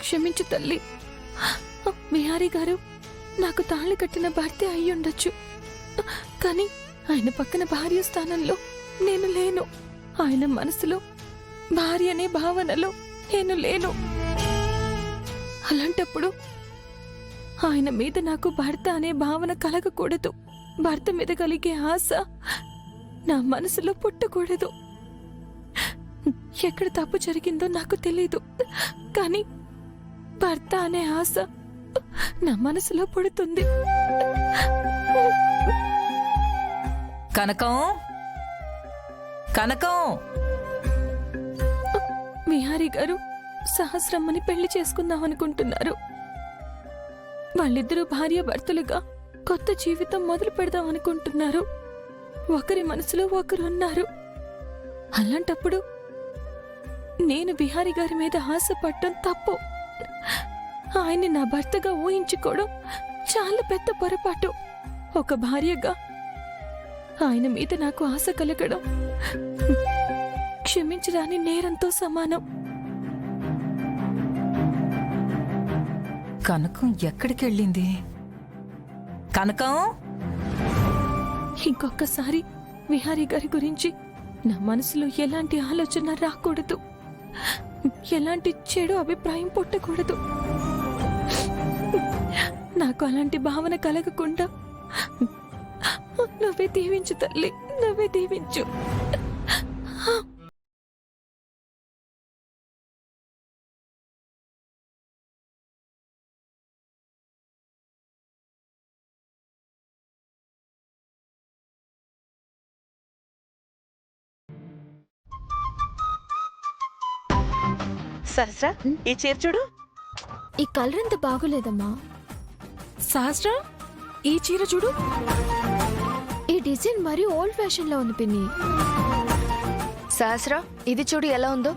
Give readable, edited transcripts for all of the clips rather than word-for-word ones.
క్షమించు తల్లి. విహారీ గారు నాకు తాళి కట్టిన భర్తే అయ్యుండొచ్చు, కానీ ఆయన పక్కన భార్య స్థానంలో నేను లేను. ఆయన మనసులో భార్య అనే భావనలో నేను లేను. అలాంటప్పుడు ఆయన మీద నాకు భర్త అనే భావన కలగకూడదు. భర్త మీద కలిగే ఆశ నా మనసులో పుట్టకూడదు. ఎక్కడ తప్పు జరిగిందో నాకు తెలీదు, కానీ భర్త అనే ఆశ నా మనసులో పుడుతుంది. కనకం, కనకం. విహారీ గారు సహస్రమ్మని పెళ్లి చేసుకుందాం అనుకుంటున్నారు. వాళ్ళిద్దరూ భార్యాభర్తలుగా కొత్త జీవితం మొదలు పెడదాం అనుకుంటున్నారు. ఒకరి మనసులో ఒకరు ఉన్నారు. అలాంటప్పుడు నేను విహారీ గారి మీద ఆశపడటం తప్పు. ఆయన్ని నా భర్తగా ఊహించుకోవడం చాలా పెద్ద పొరపాటు. ఒక భార్యగా ఆయన మీద నాకు ఆశ కలగడం క్షమించరాని నేరంతో సమానం. కనకం ఎక్కడికి వెళ్ళింది? కనకం, ఇంకొకసారి విహారీ గారి గురించి నా మనసులో ఎలాంటి ఆలోచన రాకూడదు, ఎలాంటి చెడు అభిప్రాయం పుట్టకూడదు. నాకు అలాంటి భావన కలగకుండా నువ్వే దీవించు తల్లి, నువ్వే దీవించు. సహస్ర, ఈ చీర చూడు. ఈ కలర్ ఎంత బాగోలేదమ్మా. సహస్ర, ఈ చీర చూడు. ఈ డిజైన్ మరీ ఓల్డ్ ఫ్యాషన్ లో ఉంది పిన్ని. సహస్ర, ఇది చూడు ఎలా ఉందో.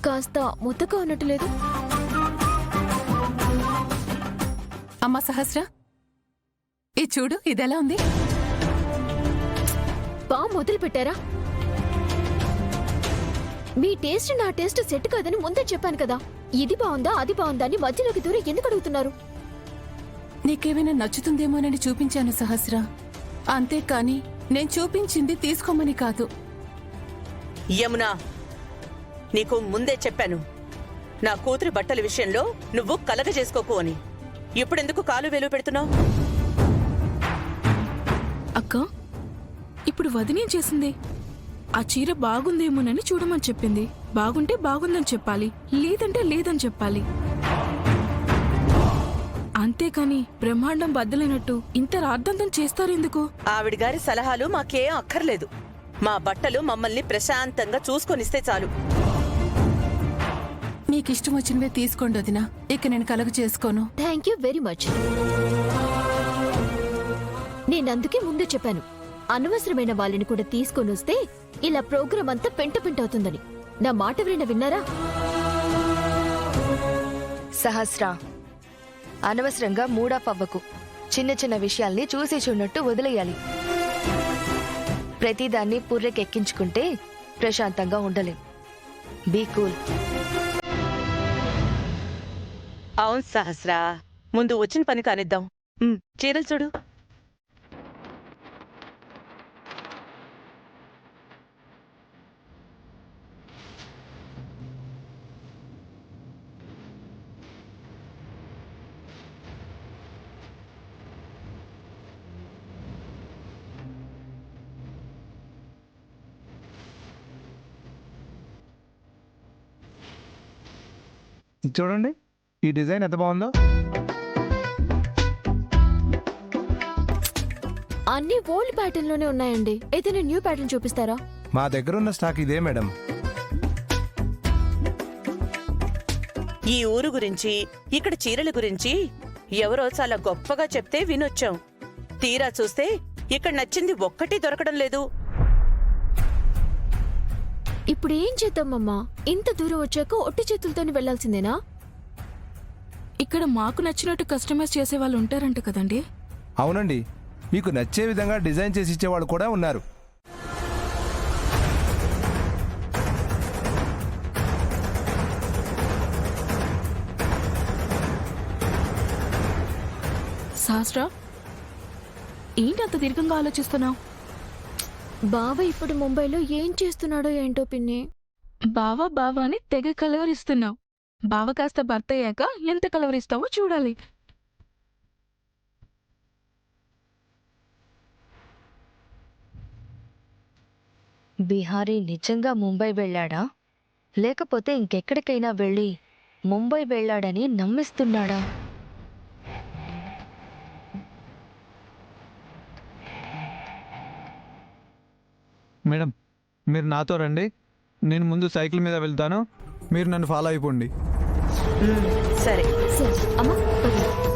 కాస్త ముద్దగా ఉన్నట్టు లేదు? అమ్మా సహస్ర, ఈ చూడు, ఇదెలా ఉంది? బా మొదలు పెట్టారా? మీ టేస్ట్ నా టేస్ట్ సెట్ కాదని ముందే చెప్పాను కదా. ఇది బాగుందా అది బాగుందా అని మధ్యలోకి దూరం ఎందుకు అడుగుతున్నారు? నీకేమైనా నచ్చుతుందేమోనని చూపించాను సహస్ర, అంతేకాని నేను చూపించింది తీసుకోమని కాదు. యమునా, నీకు ముందే చెప్పాను నా కూతురి బట్టల విషయంలో నువ్వు కలగజేసుకోకు అని. ఇప్పుడెందుకు కాలు వేలు పెడుతున్నావు? అక్క, ఇప్పుడు వదినేం చేసింది? ఆ చీర బాగుందేమోనని చూడమని చెప్పింది. బాగుంటే బాగుందని చెప్పాలి, లేదంటే లేదని చెప్పాలి. అంతేకాని బ్రహ్మాండం బద్దలైనట్టు ఇంత రాద్ధాంతం చేస్తారెందుకు? ఆవిడ గారి సలహాలు మాకేం అక్కర్లేదు. మా బట్టలు మమ్మల్ని ప్రశాంతంగా చూసుకొనిస్తే చాలు. మీకిష్టం వచ్చినవే తీసుకోండి వదినా, ఇక నేను కలగ చేసుకోను. Thank you very much. నేనందుకే ముందే చెప్పాను, అనవసరమైన వాళ్ళని కూడా తీసుకొని వస్తే ఇలా ప్రోగ్రాం అంతా పెంట అవుతుందని. నా మాట ఎవరైనా విన్నారా? సహస్ర, అనవసరంగా మూడాప్ అవ్వకు. చిన్న చిన్న విషయాల్ని చూసి చూడనట్టు వదిలేయాలి. ప్రతిదాన్ని పుర్రెకెక్కించుకుంటే ప్రశాంతంగా ఉండలేం. Be cool. అవును సహస్ర, ముందు వచ్చిన పని కానిద్దాం. చీరలు చూడు. చూడండి, ఈ డిజైన్ ఎంత బాగుందో. అన్ని ఓల్డ్ ప్యాటర్న్ లోనే ఉన్నాయండి. ఏదైనా న్యూ ప్యాటర్న్ చూపిస్తారా? మా దగ్గర ఉన్న స్టాక్ ఇదే మేడం. ఈ ఊరు గురించి, ఇక్కడ చీరల గురించి ఎవరో చాలా గొప్పగా చెప్తే వినొచ్చాం. తీరా చూస్తే ఇక్కడ నచ్చింది ఒక్కటి దొరకడం లేదు. ఇప్పుడు ఏం చేద్దామమ్మా? ఇంత దూరం వచ్చాక ఒట్టి చేతులతోనే వెళ్లాల్సిందేనా? ఇక్కడ మాకు నచ్చినట్టు కస్టమైజ్ చేసే వాళ్ళు ఉంటారంట కదండి? అవునండి, మీకు నచ్చే విధంగా డిజైన్ చేసి ఇచ్చేవాళ్ళు కూడా ఉన్నారు. సహస్ర, ఏంటి అంత దీర్ఘంగా ఆలోచిస్తున్నావు? బావ ఇప్పుడు ముంబైలో ఏం చేస్తున్నాడో ఏంటో పిన్ని. బావా బావా అని తెగ కలవరిస్తున్నావు. బావ కాస్త భర్త అయ్యాక ఎంత కలవరిస్తావో చూడాలి. బిహారీ నిజంగా ముంబై వెళ్ళాడా, లేకపోతే ఇంకెక్కడికైనా వెళ్ళి ముంబై వెళ్ళాడని నమ్మిస్తున్నాడా? మేడం, మీరు నాతో రండి. నేను ముందు సైకిల్ మీద వెళ్తాను, మీరు నన్ను ఫాలో అయిపోండి. సరే సరే అమ్మా పద.